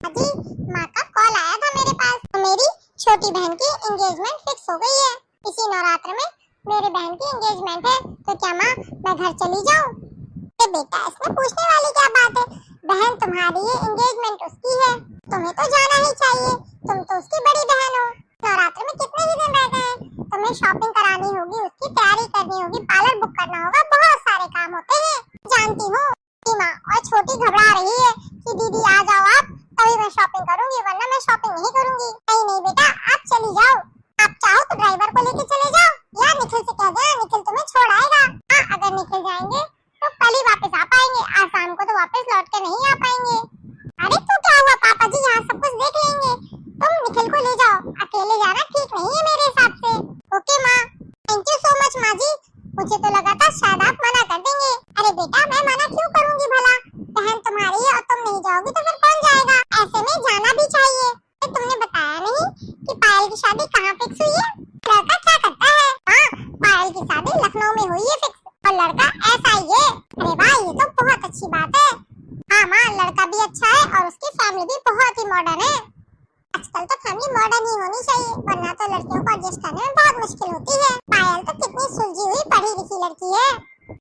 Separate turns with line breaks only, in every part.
जी, माँ का कॉल आया था मेरे पास। तो मेरी छोटी बहन की एंगेजमेंट फिक्स हो गई है। इसी नवरात्र में मेरी बहन की एंगेजमेंट है। तो क्या माँ मैं घर चली जाऊँ? बेटा इसमें पूछने वाली क्या बात है, बहन तुम्हारी है, एंगेजमेंट उसकी है, तुम्हें तो जाना ही चाहिए, तुम तो उसकी बड़ी बहन हो। नवरात्र में कितने ही दिन रह गए हैं, तुम्हें शॉपिंग करानी होगी, उसकी तैयारी करनी होगी, पार्लर बुक करना होगा, बहुत सारे काम होते हैं, जानती हूँ माँ। और छोटी घबरा रही है कि दीदी आ जाओ आप, तभी मैं शॉपिंग करूंगी, वरना मैं शॉपिंग नहीं करूंगी। नहीं नहीं बेटा आप चली जाओ, आप चाहो तो ड्राइवर को लेके चले जाओ या निखिल से कह देना, निखिल तुम्हें छोड़ आएगा। हाँ अगर निखिल जाएंगे तो कल ही वापस आ पाएंगे, आज शाम को तो वापस लौट के नहीं आ पाएंगे। अरे तो क्या हुआ पापा जी, यहाँ सब कुछ देख लेंगे, तुम निखिल को ले जाओ, अकेले जाना ठीक नहीं है मेरे हिसाब से। ओके माँ, थैंक यू सो मच माँ जी, मुझे तो लगा था शायद आप मना कर देंगे। अरे बेटा मैं मना क्यों करूंगी भला, बहन तुम्हारी है और तुम नहीं जाओगी तो फिर कौन जाएगा, ऐसे में जाना भी चाहिए। तुमने बताया नहीं कि पायल की शादी कहाँ फिक्स हुई है, लड़का क्या करता है? हाँ पायल की शादी लखनऊ में हुई है फिक्स, और लड़का ऐसा ही है। अरे वाह ये तो बहुत अच्छी बात है। हाँ माँ लड़का भी अच्छा है और उसकी फैमिली भी बहुत ही मॉडर्न है। आजकल तो फैमिली मॉडर्न ही होनी चाहिए, वरना तो लड़कियों को एडजस्ट करने में बहुत मुश्किल होती है। पायल तो कितनी सुलझी हुई पढ़ी लिखी लड़की है।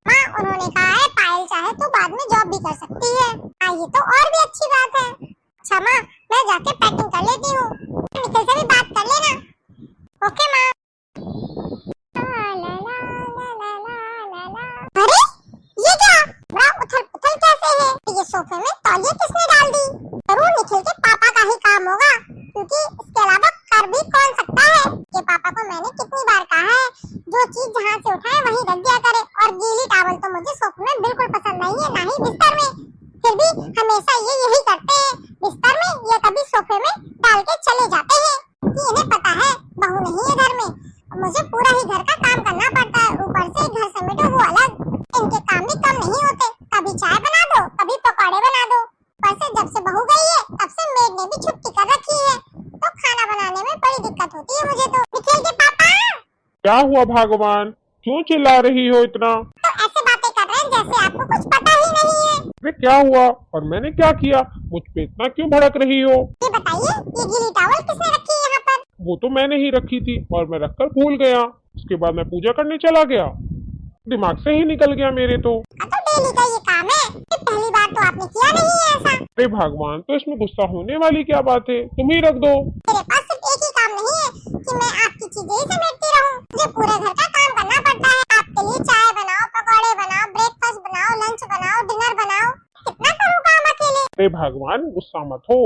माँ उन्होंने कहा है पायल चाहे तो बाद में जॉब भी कर सकती है। हाँ ये तो और भी अच्छी बात है। अच्छा माँ मैं जाके पैकिंग कर लेती हूँ, निखिल से भी बात कर लेना। ओके माँ। अरे ये क्या, बड़ा उथल पुथल कैसे है? ये सोफे में तौलिया किसने डाल दी? जरूर निखिल के पापा का ही काम होगा, क्योंकि इसके अलावा कर भी कौन सकता है। ये पापा को मैंने कितनी बार कहा है जो चीज जहाँ से उठाए वहीं रख दिया करे, और गीली टॉवल तो मुझे सोफे में बिल्कुल पसंद नहीं है, ना ही बिस्तर में। फिर भी हमेशा ये यही करते हैं, बिस्तर में या कभी सोफे में डाल के चले जाते हैं कि इन्हें पता है बहू नहीं है घर में, मुझे पूरा ही घर का काम करना पड़ता है, ऊपर से घर समेटो वो अलग। इनके काम भी कम नहीं होते, कभी चाय बना दो कभी पकौड़े बना दो। पर से जब से बहू गई है तब से मेड ने भी छुट्टी कर रखी है, तो खाना बनाने में बड़ी दिक्कत होती है मुझे। तो निखिल के पापा
क्या हुआ भगवान, क्यों चिल्ला रही हो इतना?
तो ऐसे बातें कर रहे हैं जैसे आपको कुछ पता ही नहीं है।
अरे क्या हुआ और मैंने क्या किया, मुझ पे इतना क्यों भड़क रही हो?
ये बताइए ये गीली टॉवल किसने रखी है यहाँ पर?
वो तो मैंने ही रखी थी और मैं रखकर भूल गया, उसके बाद मैं पूजा करने चला गया, दिमाग से ही निकल गया मेरे तो।
तो डेली का ये काम है, ये पहली बार तो आपने किया नहीं है ऐसा।
अरे भगवान तो इसमें गुस्सा होने वाली क्या बात है, तुम ही रख दो।
मेरे पास सिर्फ एक ही काम नहीं है कि मैं आपकी चीजें ही समेटती रहूं, मुझे पूरे घर का काम करना पड़ता है। आपके लिए चाय बनाओ, पकौड़े बनाओ, ब्रेकफास्ट बनाओ, लंच बनाओ, डिनर बनाओ, कितना करूँ काम अकेले?
अरे भगवान गुस्सा मत हो।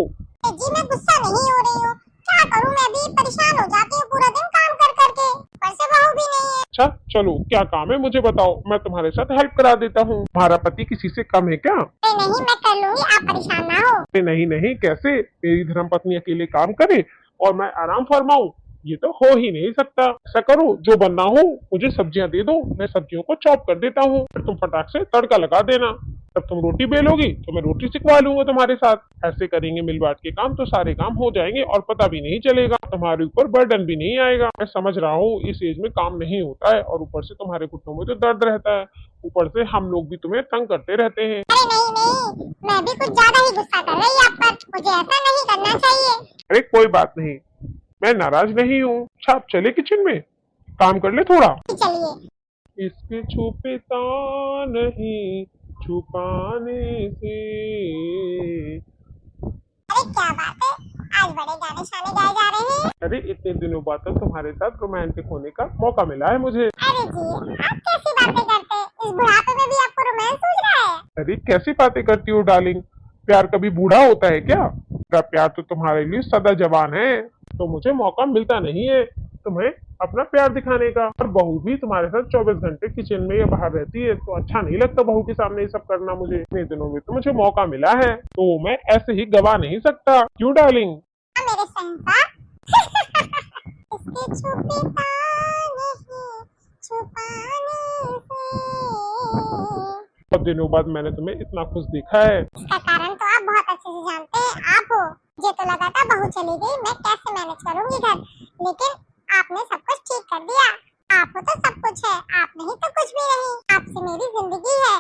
जी मैं गुस्सा नहीं हो रही हूँ, क्या करूँ मैं भी परेशान हो जाती हूँ पूरा दिन काम कर करके, ऊपर से बहू भी नहीं है।
अच्छा चलो क्या काम है मुझे बताओ, मैं तुम्हारे साथ हेल्प करा देता हूँ। तुम्हारा पति किसी से कम है क्या?
नहीं मैं कर लूंगी, आप परेशान ना हो।
नहीं नहीं कैसे, मेरी धर्मपत्नी अकेले काम करे और मैं आराम फरमाऊं, ये तो हो ही नहीं सकता। ऐसा करो जो बनना हो मुझे सब्जियां दे दो, मैं सब्जियों को चॉप कर देता हूँ, फिर तुम फटाक से तड़का लगा देना, तब तुम रोटी बेलोगी तो मैं रोटी सिखवा लूंगा तुम्हारे साथ। ऐसे करेंगे मिल बांट के काम तो सारे काम हो जाएंगे और पता भी नहीं चलेगा, तुम्हारे ऊपर बर्डन भी नहीं आएगा। मैं समझ रहा हूँ इस एज में काम नहीं होता है और ऊपर से तुम्हारे घुटनों में तो दर्द रहता है, ऊपर से हम लोग भी तुम्हें तंग करते रहते हैं।
अरे नहीं मैं भी कुछ ज्यादा ही गुस्सा कर रही आप पर, मुझे ऐसा नहीं करना चाहिए।
अरे कोई बात नहीं, मैं नाराज नहीं हूँ। अच्छा आप चले किचन में, काम कर ले थोड़ा।
चलिए।
इसके छुपता नहीं छुपाने से।
अरे क्या बात है, आज बड़े गाने शाने गाए जा रहे हैं।
अरे इतने दिनों बाद तो तुम्हारे साथ रोमांटिक होने का मौका मिला है मुझे।
अरे जी आप कैसी बातें करते हैं, इस बुढ़ापे में भी आपको रोमांस सूझ रहा है?
अरे कैसी बातें करती हो डार्लिंग, प्यार कभी बूढ़ा होता है क्या? मेरा प्यार तो तुम्हारे लिए सदा जवान है, तो मुझे मौका मिलता नहीं है तुम्हें अपना प्यार दिखाने का। और बहू भी तुम्हारे साथ 24 घंटे किचन में या बाहर रहती है, तो अच्छा नहीं लगता बहू के सामने ये सब करना। मुझे इतने दिनों में तो मुझे मौका मिला है, तो मैं ऐसे ही गवा नहीं सकता, क्यों डार्लिंग?
मेरे शहंशाह इसके छुपता नहीं छुपाने से।
बहुत दिनों बाद मैंने तुम्हें इतना खुश देखा है।
इसका कारण तो आप बहुत अच्छे से जानते हैं, आप हो। मुझे तो लगा था बहू चली गई मैं कैसे मैनेज करूंगी घर, लेकिन आपने सब कुछ ठीक कर दिया। आप हो तो सब कुछ है, आप नहीं तो कुछ भी नहीं, आपसे मेरी जिंदगी है।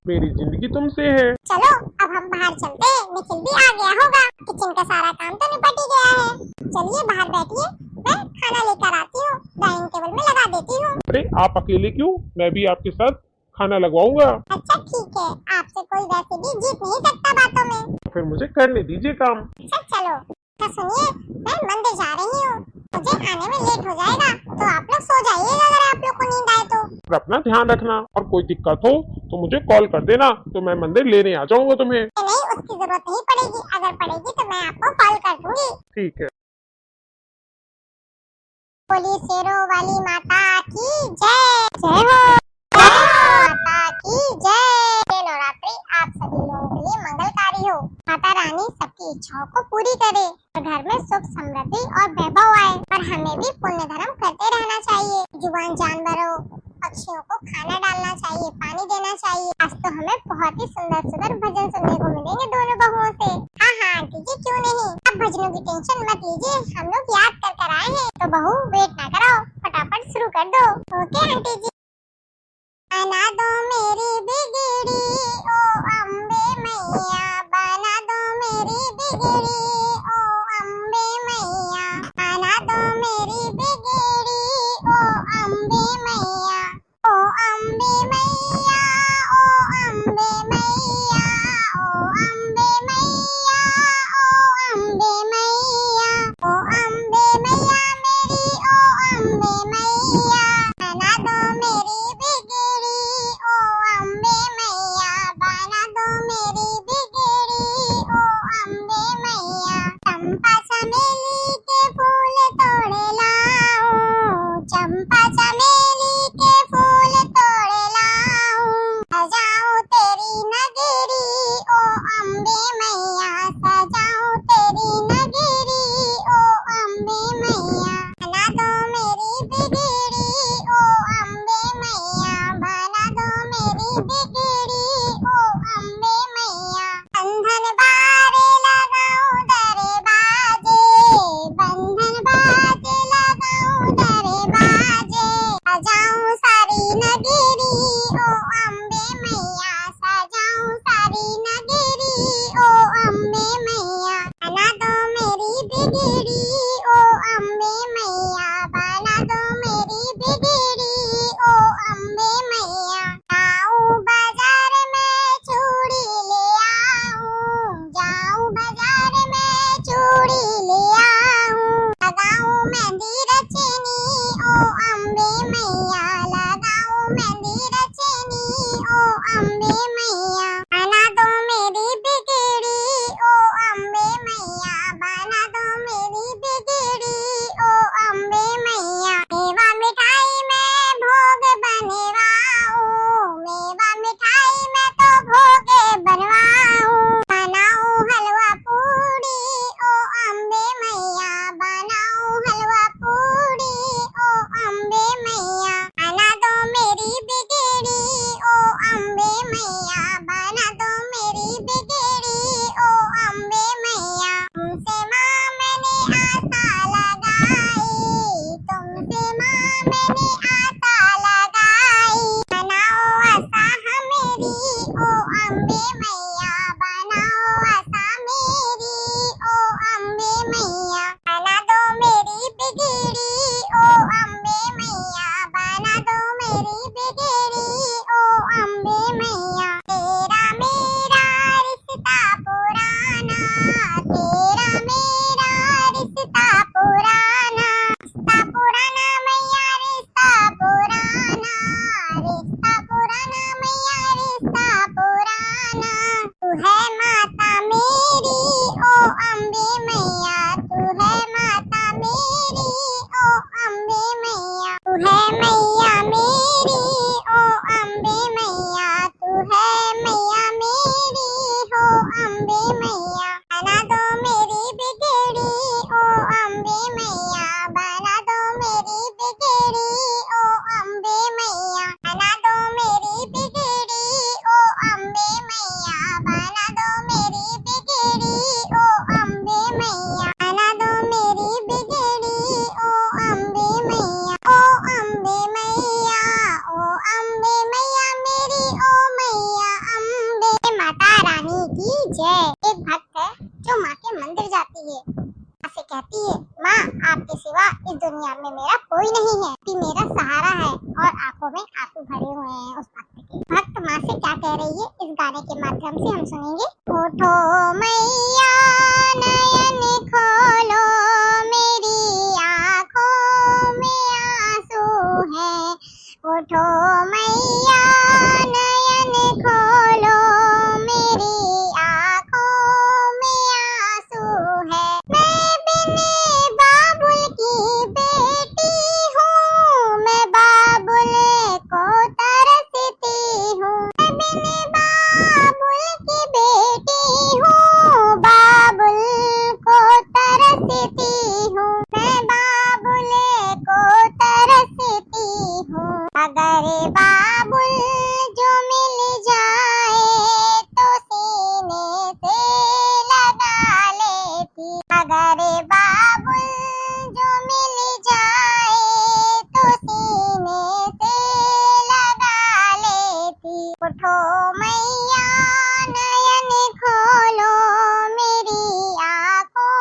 मेरी जिंदगी तुमसे है।
चलो अब हम बाहर चलते हैं, निखिल भी आ गया होगा। किचन का सारा काम तो निपट ही गया है। चलिए बाहर बैठिए, मैं खाना लेकर आती हूँ, डाइनिंग टेबल में लगा देती हूँ।
अरे आप अकेले क्यों, मैं भी आपके साथ खाना लगवाऊंगा।
अच्छा ठीक है, आपसे कोई वैसे भी जीत नहीं सकता बातों में।
फिर मुझे करने दीजिए काम।
अच्छा चलो। तो सुनिए, मैं मंदिर जा रही हूँ, मुझे आने में लेट हो जाएगा, तो आप लोग सो जाइएगा अगर आप लोग को नींद आए तो।
और अपना ध्यान रखना, और कोई दिक्कत हो तो मुझे कॉल कर देना, तो मैं मंदिर लेने आ जाऊंगा तुम्हें।
नहीं, उसकी जरूरत नहीं पड़ेगी, अगर पड़ेगी तो मैं आपको कॉल कर दूंगी।
ठीक है।
बोली शेरों वाली माता की जय। जय हो माता की जय। नवरात्रि आप सभी लोगों के लिए मंगलकारी हो। माता रानी सबकी इच्छाओं को पूरी करे और घर में सुख समृद्धि और वैभव आए। और हमें भी पुण्य धर्म करते रहना चाहिए। जुबान जानवरों पक्षियों को खाना डालना चाहिए, पानी देना चाहिए। आज तो हमें बहुत ही सुंदर सुंदर भजन सुनने को मिलेंगे दोनों बहुओं से। हाँ आंटी जी, क्यों नहीं। आप भजनों की टेंशन मत लीजिए, हम लोग याद कर आए हैं। तो बहू वेट ना करो, फटाफट शुरू कर दो। ओके आंटी जी। बना दो मेरी बिगड़ी ओ अम्बे मैया, बना दो मेरी बिगड़ी ओ अम्बे मैया, बना दो मेरी बिगड़ी ओ अम्बे मैया, ओ अम्बे मैया, ओ अम्बे मैया, ओ अम्बे मैया, ओ अम्बे मैया, ओ अम्बे मैया मेरी, ओ अम्बे मैया, बना दो मेरी बिगड़ी ओ अम्बे मैया, बना दो मेरी बिगड़ी ओ अम्बे मैया। चंपा चमेली के फूल तोड़े लाऊं, चंपा चमेली के फूल तोड़े लाऊं, सजाऊं तेरी नगरी ओ अम्बे मैया, सजाऊं तेरी नगरी ओ अम्बे मैया, बना दो मेरी बिगड़ी ओ अम्बे मैया, बना दो मेरी बिगड़ी ओ अम्बे मैया। बंधन बारे लगाऊं दरे बाजे, बंधन बाजे लगाऊं दरे बाजे, सजाऊं सारी नगरी ओ अम्बे मैया, सजाऊं सारी नगरी ओ अम्बे मैया, बना दो मेरी बिगड़ी ओ अम्बे मैया, बना दो मेरी बिगड़ी ओ अम्बे मैया। जाऊं बाजार में चूड़ी ले आऊं, जाऊं बाजार में चूड़ी ले आऊं, लगाऊं मेहंदी रचनी ओ अम्बे मैया, लगाऊं मेहंदी रचनी ओ अम्बे मैया, बना दो मेरी बिगड़ी ओ अम्बे मैया, बना दो मेरी बिगड़ी ओ अम्बे मैया। मेवा मिठाई में भोग बनवाऊं, मेवा मिठाई में तो भोग बनवाऊं, बनाऊं हलवा पूड़ी ओ अम्बे मैया, बनाऊं हलवा पूड़ी ओ अम्बे मैया, बना दो मेरी बिगड़ी ओ अम्बे मैया, बना दो मेरी बिगड़ी ओ अम्बे मैया। तुमसे माँ मैंने आशा लगाई, तुमसे माँ मैंने आशा लगाई, बनाओ आशा हमेरी ओ अम्बे मैया, बनाओ आशा मेरी ओ अम्बे मैया, बना दो मेरी बिगड़ी ओ अम्बे मैया, बना दो मेरी बिगड़ी ओ अम्बे मैया। तेरा मेरा रिश्ता पुराना, तेरा मेरा रिश्ता पुराना, रिश्ता पुराना मैया, रिश्ता पुराना, रिश्ता पुराना मैया, रिश्ता पुराना। तू है माता मेरी ओ अम्बे मैया, तू है माता मेरी ओ अम्बे मैया, तू है मैया मेरी ओ अम्बे मैया, तू है मैया मेरी हो अम्बे मैया, बना दो मेरी बिगड़ी ओ अम्बे मैया, बना दो मेरी बिगड़ी ओ अम्बे मैया, बना दो मेरी बिगड़ी ओ अम्बे मैया, बना दो मेरी बिगड़ी ओ अम्बे मैया, बना दो मेरी बिगड़ी ओ अम्बे मैया, ओ अम्बे मैया, ओ अम्बे मैया मेरी ओ मैया अम्बे। माता रानी की जय। एक भक्त है जो माता जाती है। माँ से कहती है, माँ आपके सिवा इस दुनिया में मेरा कोई नहीं है, कि मेरा सहारा है, और आंखों में आंसू भरे हुए हैं उस भक्त के। भक्त माँ से क्या कह रही है इस गाने के माध्यम से हम सुनेंगे। उठो मैया नयन खोलो, मेरी आंखों में आंसू है। उठो मैया नयन खोलो, मेरी आंखों में आंसू है। मैं बिने बाबुल की बेटी हूँ, मैं बाबुल को तरसती हूँ। मैं बिने बाबुल की बेटी हूँ, बाबुल को तरसती हूँ। मैं बाबुल को तरसती हूँ। अगर बाबुल जो मिल जाए तो सीने से लगा लेती। अगर बाबुल जो मिल जाए तो सीने से लगा लेती। उठो मैया नयन खोलो, मेरी आंखों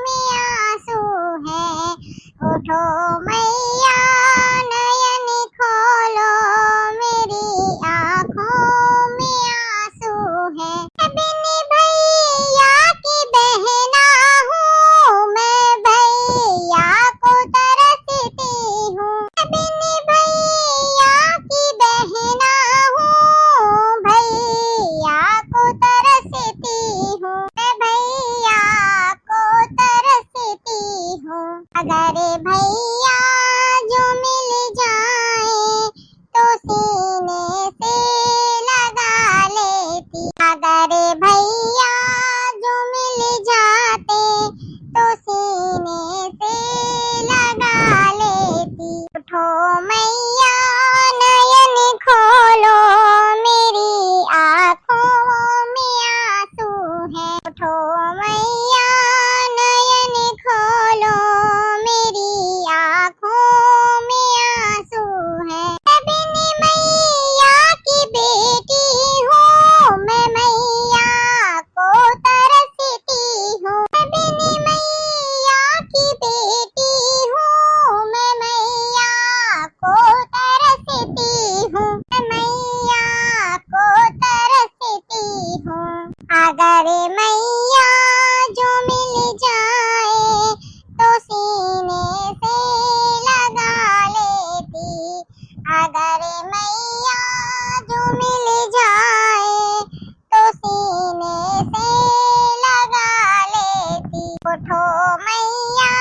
में आंसू है। उठो मैया नयन खोलो, मेरी आंखों में आंसू है। मैं बिन भैया की बहना हूँ, मैं भैया को तरसती हूँ। मैं बिन भैया की बहना हूँ, भैया को तरसती हूँ। मैं भैया को तरसती हूँ। अगर भैया जो मिल जाए तो सीने से लगा लेती। अगर भैया जो मिल जाते तो सीने से लगा लेती। उठो मैया नयन खोलो, मेरी आंखों में आंसू है। उठो मैया नयन खोलो, मेरी आंखों में आंसू है। मैं बिन मैया की बेटी हूँ, मैं मैया को तरसती हूँ। मैं बिन मैया की बेटी हूँ, मैं मैया को तरसती हूँ। मैं मैया को तरसती हूँ। अगर मैया जो मिल जाए तो सीने से लगा लेती। अगर मैया जो मिल जाए तो सीने से लगा लेती। उठो मैया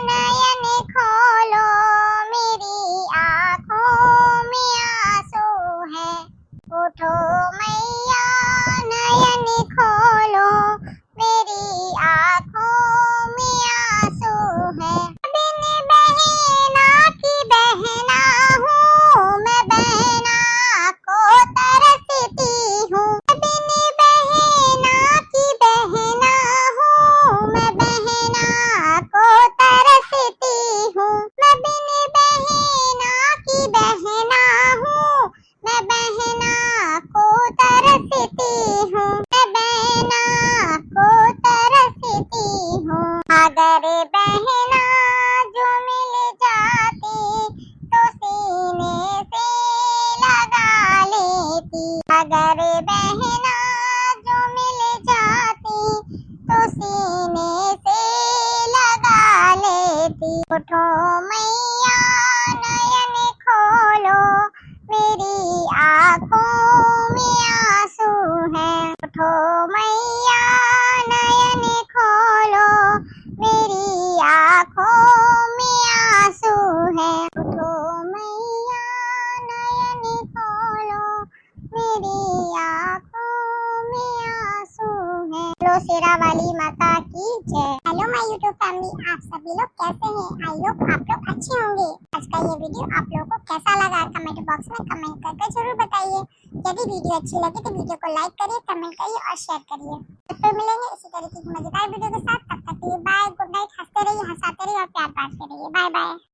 नयन खोलो, मेरी आंखों में आंसू है। उठो मैया नयन खोलो, मेरी आंखों में आंसू है। बिन बहना की बहना हूँ, मैं बहना को तरसती हूँ। बिन बहना की बहना हूँ, मैं बहना को तरसती हूँ। मैं बिन बहना की बहना हूँ, मैं बहना को तरसती हूँ। मैं बहना को तरसती हूँ। अगर बहना जो मिल जाती तो सीने से लगा लेती। अगर बहना जो मिल जाती तो सीने से लगा लेती। उठो मैया नयन खोलो, मेरी आंखों में आंसू है। उठो मैया नयन खोलो, मेरी आंखों में आंसू है। उठो मैया नयन खोलो, मेरी आंखों में आंसू है। हेलो शेरा वाली माता की जय। हेलो माय यूट्यूब फैमिली, आप सभी लोग कैसे हैं? आई होप आप लोग अच्छे होंगे। आज का ये वीडियो आप लोगों को कैसा लगा कमेंट बॉक्स में कमेंट करके जरूर बताइए। यदि वीडियो अच्छी लगे तो वीडियो को लाइक करिए, कमेंट करिए और शेयर करिए। फिर मिलेंगे इसी तरीके की मजेदार वीडियो के साथ। तब तक के लिए बाय, गुड नाइट। हंसते रहिए, हंसाते रहिए और प्यार बांटते रहिए। Bye bye.